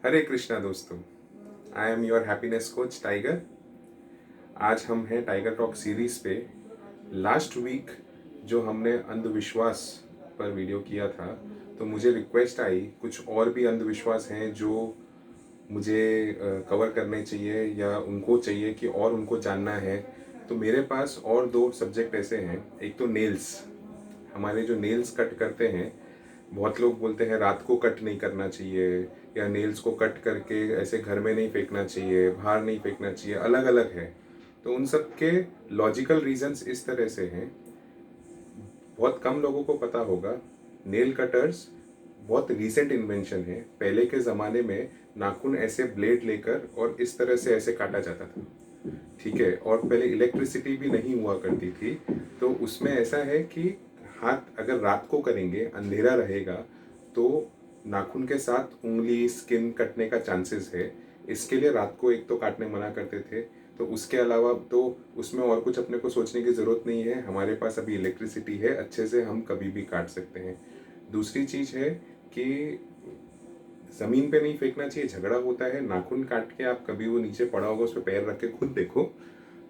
हरे कृष्णा दोस्तों। I am your happiness coach tiger. आज हम हैं टाइगर टॉक सीरीज पे। लास्ट वीक जो हमने अंधविश्वास पर वीडियो किया था, तो मुझे रिक्वेस्ट आई कुछ और भी अंधविश्वास हैं जो मुझे कवर करने चाहिए या उनको चाहिए कि और उनको जानना है। तो मेरे पास और दो सब्जेक्ट ऐसे हैं। एक तो नेल्स, हमारे जो नेल्स कट करते हैं, बहुत लोग बोलते हैं रात को कट नहीं करना चाहिए या नेल्स को कट करके ऐसे घर में नहीं फेंकना चाहिए, बाहर नहीं फेंकना चाहिए, अलग अलग है। तो उन सब के लॉजिकल रीजंस इस तरह से हैं। बहुत कम लोगों को पता होगा, नेल कटर्स बहुत रीसेंट इन्वेंशन है। पहले के ज़माने में नाखून ऐसे ब्लेड लेकर और इस तरह से ऐसे काटा जाता था, ठीक है। और पहले इलेक्ट्रिसिटी भी नहीं हुआ करती थी, तो उसमें ऐसा है कि हाथ अगर रात को करेंगे, अंधेरा रहेगा, तो नाखून के साथ उंगली स्किन कटने का चांसेस है। इसके लिए रात को एक तो काटने मना करते थे। तो उसके अलावा तो उसमें और कुछ अपने को सोचने की ज़रूरत नहीं है, हमारे पास अभी इलेक्ट्रिसिटी है, अच्छे से हम कभी भी काट सकते हैं। दूसरी चीज़ है कि ज़मीन पे नहीं फेंकना चाहिए, झगड़ा होता है। नाखून काट के आप कभी वो नीचे पड़ा होगा, उस पर पैर रख के खुद देखो,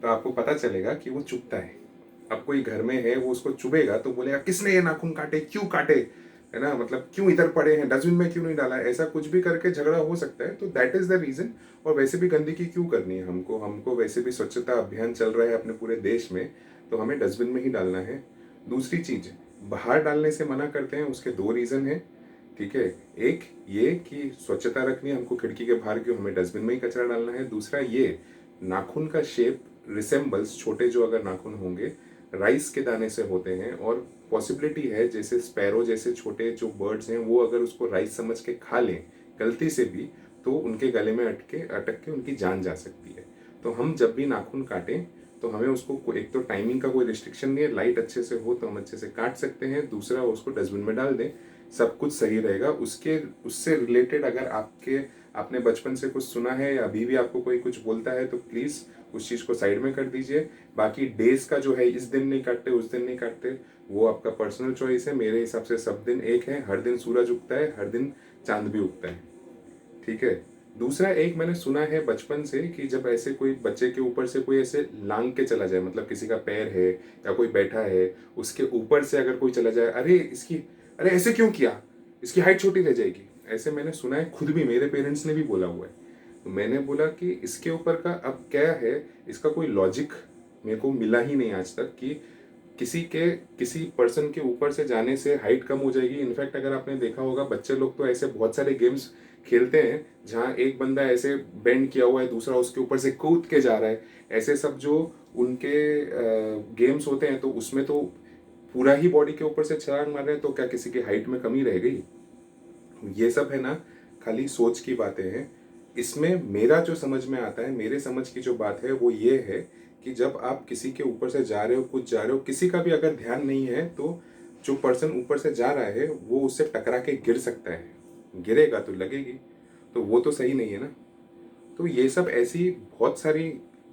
तो आपको पता चलेगा कि वो चुभता है। अब कोई घर में है, वो उसको चुभेगा तो बोलेगा किसने ये नाखून काटे, क्यों काटे, है ना, मतलब क्यों इधर पड़े हैं, डस्टबिन में क्यों नहीं डाला, ऐसा कुछ भी करके झगड़ा हो सकता है। तो दैट इज द रीजन। और वैसे भी गंदगी क्यों करनी है हमको, वैसे भी स्वच्छता अभियान चल रहा है अपने पूरे देश में, तो हमें डस्टबिन में ही डालना है। दूसरी चीज, बाहर डालने से मना करते हैं, उसके दो रीजन है, ठीक है। एक ये कि स्वच्छता रखनी है हमको, खिड़की के बाहर क्यों, हमें डस्टबिन में ही कचरा डालना है। दूसरा ये, नाखून का शेप रिसेम्बल्स, छोटे जो अगर नाखून होंगे राइस के दाने से होते हैं, और पॉसिबिलिटी है जैसे स्पैरो जैसे छोटे जो बर्ड्स हैं वो अगर उसको राइस समझ के खा लें गलती से भी, तो उनके गले में अटक के उनकी जान जा सकती है। तो हम जब भी नाखून काटें तो हमें उसको, एक तो टाइमिंग का कोई रिस्ट्रिक्शन नहीं है, लाइट अच्छे से हो तो हम अच्छे से काट सकते हैं। दूसरा, उसको डस्टबिन में डाल दें, सब कुछ सही रहेगा। उससे रिलेटेड अगर आपने बचपन से कुछ सुना है या अभी भी आपको कोई कुछ बोलता है, तो प्लीज़ उस चीज़ को साइड में कर दीजिए। बाकी डेज का जो है, इस दिन नहीं काटते उस दिन नहीं काटते, वो आपका पर्सनल चॉइस है। मेरे हिसाब से सब दिन एक है, हर दिन सूरज उगता है, हर दिन चांद भी उगता है, ठीक है। दूसरा, एक मैंने सुना है बचपन से कि जब ऐसे कोई बच्चे के ऊपर से कोई ऐसे लांग के चला जाए, मतलब किसी का पैर है या कोई बैठा है, उसके ऊपर से अगर कोई चला जाए, अरे ऐसे क्यों किया, इसकी हाइट छोटी रह जाएगी, ऐसे मैंने सुना है। खुद भी मेरे पेरेंट्स ने भी बोला हुआ है। तो मैंने बोला कि इसके ऊपर का अब क्या है, इसका कोई लॉजिक मेरे को मिला ही नहीं आज तक कि किसी पर्सन के ऊपर से जाने से हाइट कम हो जाएगी। इनफैक्ट अगर आपने देखा होगा, बच्चे लोग तो ऐसे बहुत सारे गेम्स खेलते हैं जहाँ एक बंदा ऐसे बेंड किया हुआ है, दूसरा उसके ऊपर से कूद के जा रहा है, ऐसे सब जो उनके गेम्स होते हैं, तो उसमें तो पूरा ही बॉडी के ऊपर से छलांग मार रहे हैं, तो क्या किसी की हाइट में कमी रह गई। ये सब है ना, खाली सोच की बातें हैं। इसमें मेरा जो समझ में आता है, मेरे समझ की जो बात है वो ये है कि जब आप किसी के ऊपर से जा रहे हो, कुछ जा रहे हो, किसी का भी अगर ध्यान नहीं है, तो जो पर्सन ऊपर से जा रहा है वो उससे टकरा के गिर सकता है, गिरेगा तो लगेगी, तो वो तो सही नहीं है ना। तो ये सब ऐसी बहुत सारी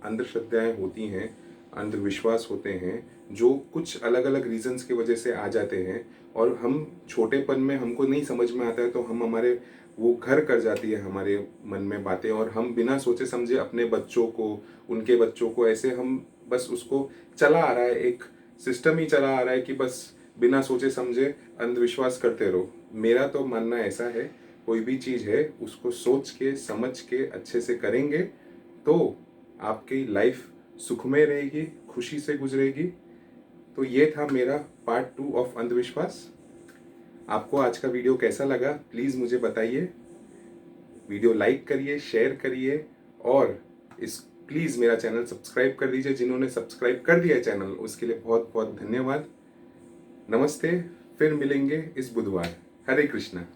अंधश्रद्धाएं होती हैं, अंधविश्वास होते हैं, जो कुछ अलग अलग रीजंस की वजह से आ जाते हैं। और हम छोटेपन में हमको नहीं समझ में आता है, तो हम हमारे वो घर कर जाती है हमारे मन में बातें, और हम बिना सोचे समझे अपने बच्चों को, उनके बच्चों को, ऐसे हम बस उसको चला आ रहा है, एक सिस्टम ही चला आ रहा है कि बस बिना सोचे समझे अंधविश्वास करते रहो। मेरा तो मानना ऐसा है, कोई भी चीज़ है उसको सोच के समझ के अच्छे से करेंगे तो आपकी लाइफ सुखमय रहेगी, खुशी से गुजरेगी। तो ये था मेरा पार्ट 2 ऑफ अंधविश्वास। आपको आज का वीडियो कैसा लगा प्लीज़ मुझे बताइए। वीडियो लाइक करिए, शेयर करिए, और इस प्लीज़ मेरा चैनल सब्सक्राइब कर दीजिए। जिन्होंने सब्सक्राइब कर दिया है चैनल, उसके लिए बहुत बहुत धन्यवाद। नमस्ते, फिर मिलेंगे इस बुधवार। हरे कृष्णा।